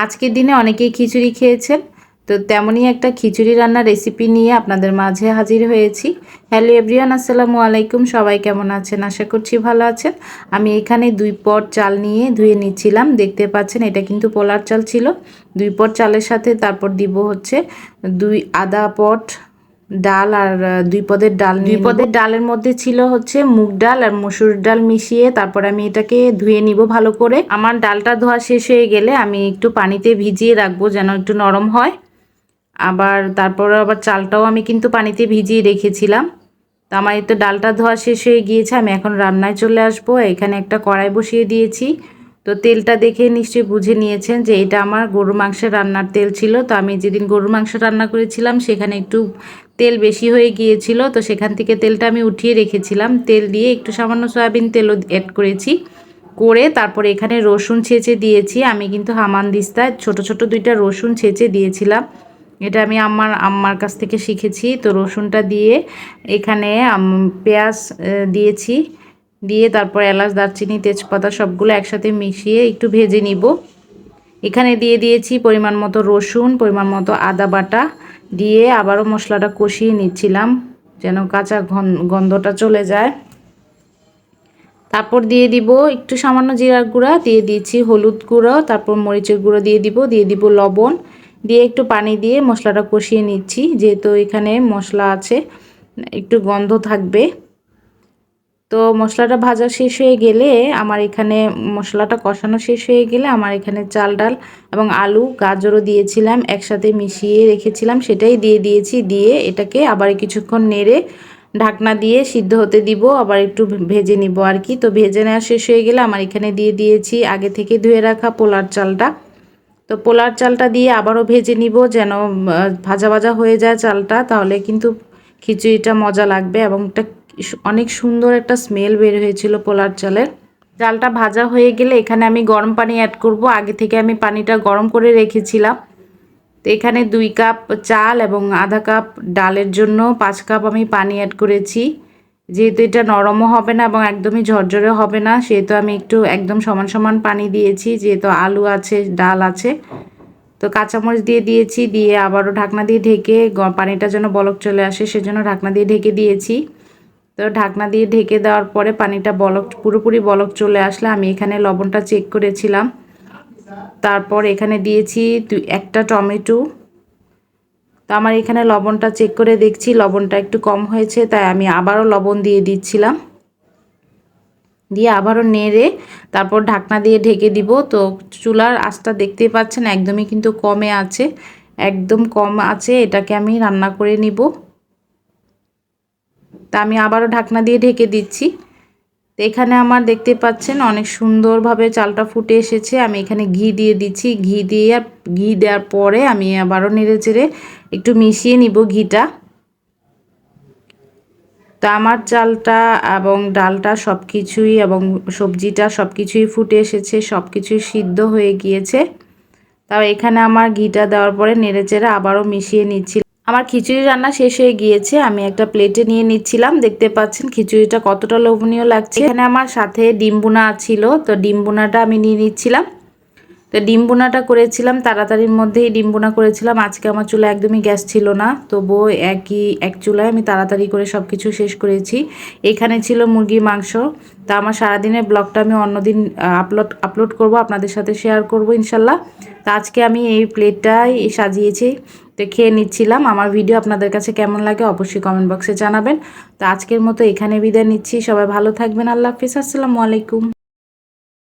আজকের দিনে অনেকেই খিচুড়ি খেয়েছেন, তো তেমনই একটা খিচুড়ি রান্নার রেসিপি নিয়ে আপনাদের মাঝে হাজির হয়েছি। হ্যালো এভরিওয়ান, আসসালামু আলাইকুম। সবাই কেমন আছেন? আশা করছি ভালো আছেন। আমি এখানে 2 পট চাল নিয়ে ধুয়ে নিচ্ছিলাম। দেখতে পাচ্ছেন এটা কিন্তু পোলার চাল ছিল। 2 পট চালের সাথে তারপর দিব হচ্ছে 2 পট ডাল আর 2 পদের ডাল। 2 পদের ডালের মধ্যে ছিল হচ্ছে মুগ ডাল আর মসুর ডাল মিশিয়ে। তারপর আমি এটাকে ধুয়ে নিব ভালো করে। আমার ডালটা ধোয়া শেষ হয়ে গেলে আমি একটু পানিতে ভিজিয়ে রাখবো যেন একটু নরম হয়। তারপর আবার চালটাও আমি কিন্তু পানিতে ভিজিয়ে রেখেছিলাম। তো আমার এই তো ডালটা ধোয়া শেষ হয়ে গিয়েছে। আমি এখন রান্নায় চলে আসবো। এখানে একটা কড়াই বসিয়ে দিয়েছি। তো তেলটা দেখে নিশ্চয়ই বুঝে নিয়েছেন যে এটা আমার গরুর মাংসের রান্নার তেল ছিল। তো আমি যেদিন গরুর মাংস রান্না করেছিলাম সেখানে একটু তেল বেশি হয়ে গিয়েছিল, তো সেখান থেকে তেলটা আমি উঠিয়ে রেখেছিলাম। তেল দিয়ে একটু সামান্য সয়াবিন তেলও অ্যাড করেছি। তারপরে এখানে রসুন ছেঁচে দিয়েছি। আমি কিন্তু হামানদিস্তায় ছোট ছোট 2টা রসুন ছেঁচে দিয়েছিলাম। এটা আমি আম্মার কাছ থেকে শিখেছি। তো রসুনটা দিয়ে এখানে পেঁয়াজ দিয়েছি, দিয়ে তারপর এলাচ, দারচিনি, তেজপাতা সবগুলো একসাথে মিশিয়ে একটু ভেজে নিব। এখানে দিয়ে দিয়েছি পরিমাণ মতো রসুন, পরিমাণ মতো আদা বাটা দিয়ে আবারও মশলাটা কষিয়ে নিচ্ছিলাম যেন কাঁচা গন্ধটা চলে যায়। তারপর দিয়ে দিব একটু সামান্য জিরার গুঁড়া, দিয়ে দিয়েছি হলুদ গুঁড়ো, তারপর মরিচের গুঁড়ো দিয়ে দিব লবণ, দিয়ে একটু পানি দিয়ে মশলাটা কষিয়ে নিচ্ছি। যেহেতু এখানে মশলা আছে একটু গন্ধ থাকবে। তো মশলাটা ভাজা শেষ হয়ে গেলে মশলাটা কষানো শেষ হয়ে গেলে আমার এখানে চাল ডাল এবং আলু গাজরও দিয়েছিলাম একসাথে মিশিয়ে রেখেছিলাম, সেটাই দিয়ে দিয়েছি। দিয়ে এটাকে আবার কিছুক্ষণ নেড়ে ঢাকনা দিয়ে সিদ্ধ হতে দিব, আবার একটু ভেজে নিব আর কি। তো ভেজে নেওয়া শেষ হয়ে গেলে আমার এখানে দিয়ে দিয়েছি আগে থেকে ধুয়ে রাখা পোলার চালটা। তো পোলার চালটা দিয়ে আবারও ভেজে নিব যেন ভাজা ভাজা হয়ে যায় চালটা, তাহলে কিন্তু খিচুড়িটা মজা লাগবে এবং একটা অনেক সুন্দর একটা স্মেল বের হয়েছিল পোলার চালের। চালটা ভাজা হয়ে গেলে এখানে আমি গরম পানি অ্যাড করব। আগে থেকে আমি পানিটা গরম করে রেখেছিলাম। তো এখানে 2 কাপ চাল এবং আধা কাপ ডালের জন্য 5 কাপ আমি পানি অ্যাড করেছি। যেহেতু এটা নরমও হবে না এবং একদমই ঝরঝরে হবে না, সেহেতু আমি একটু একদম সমান সমান পানি দিয়েছি। যেহেতু আলু আছে, ডাল আছে, তো কাঁচামরিচ দিয়ে দিয়েছি, দিয়ে আবারও ঢাকনা দিয়ে ঢেকে পানিটা যেন বলক চলে আসে সেজন্য ঢাকনা দিয়ে ঢেকে দিয়েছি। তো ঢাকনা দিয়ে ঢেকে দেওয়ার পরে পানিটা পুরোপুরি বলক চলে আসলে আমি এখানে লবণটা চেক করেছিলাম। তারপর এখানে দিয়েছি 1টা টমেটো। তো আমার এখানে লবণটা চেক করে দেখছি লবণটা একটু কম হয়েছে, তাই আমি আবারও লবণ দিয়ে দিচ্ছিলাম। দিয়ে আবারও নেড়ে তারপর ঢাকনা দিয়ে ঢেকে দিব। তো চুলার আঁচটা দেখতেই পাচ্ছেন একদমই কিন্তু কমে আছে, একদম কম আছে, এটাকে আমি রান্না করে নিব। তা আমি আবারও ঢাকনা দিয়ে ঢেকে দিচ্ছি। তো এখানে আমার দেখতে পাচ্ছেন অনেক সুন্দরভাবে চালটা ফুটে এসেছে। আমি এখানে ঘি দিয়ে দিচ্ছি। ঘি দেওয়ার পরে আমি আবারও নেড়ে চেড়ে একটু মিশিয়ে নিব ঘিটা। তা আমার চালটা এবং ডালটা সব কিছুই এবং সবজিটা সব কিছুই ফুটে এসেছে, সব কিছুই সিদ্ধ হয়ে গিয়েছে। তাও এখানে আমার ঘিটা দেওয়ার পরে নেড়ে চেড়ে আবারও মিশিয়ে নিচ্ছি। আমার খিচুড়ি রান্না শেষ হয়ে গিয়েছে। আমি একটা প্লেটে নিয়ে নিচ্ছিলাম। দেখতে পাচ্ছেন খিচুড়িটা কতটা লোভনীয় লাগছে। এখানে আমার সাথে ডিম বোনা ছিল, তো ডিম বোনাটা আমি নিয়ে নিচ্ছিলাম। তো ডিম বোনাটা করেছিলাম তাড়াতাড়ির মধ্যেই ডিম বোনা করেছিলাম। আজকে আমার চুলা একদমই গ্যাস ছিল না, তবুও এক চুলায় আমি তাড়াতাড়ি করে সব কিছু শেষ করেছি। এখানে ছিল মুরগির মাংস। তা আমার সারাদিনের ব্লগটা আমি অন্যদিন আপলোড করব, আপনাদের সাথে শেয়ার করব ইনশাল্লাহ। তো আজকে আমি এই প্লেটটাই সাজিয়েছি। তো খেয়ে নিচ্ছিলাম। আমার ভিডিও আপনাদের কাছে কেমন লাগে অবশ্যই কমেন্ট বক্সে জানাবেন। তো আজকের মতো এখানে বিদায় নিচ্ছি। সবাই ভালো থাকবেন। আল্লাহ হাফিজ। আসসালামু আলাইকুম।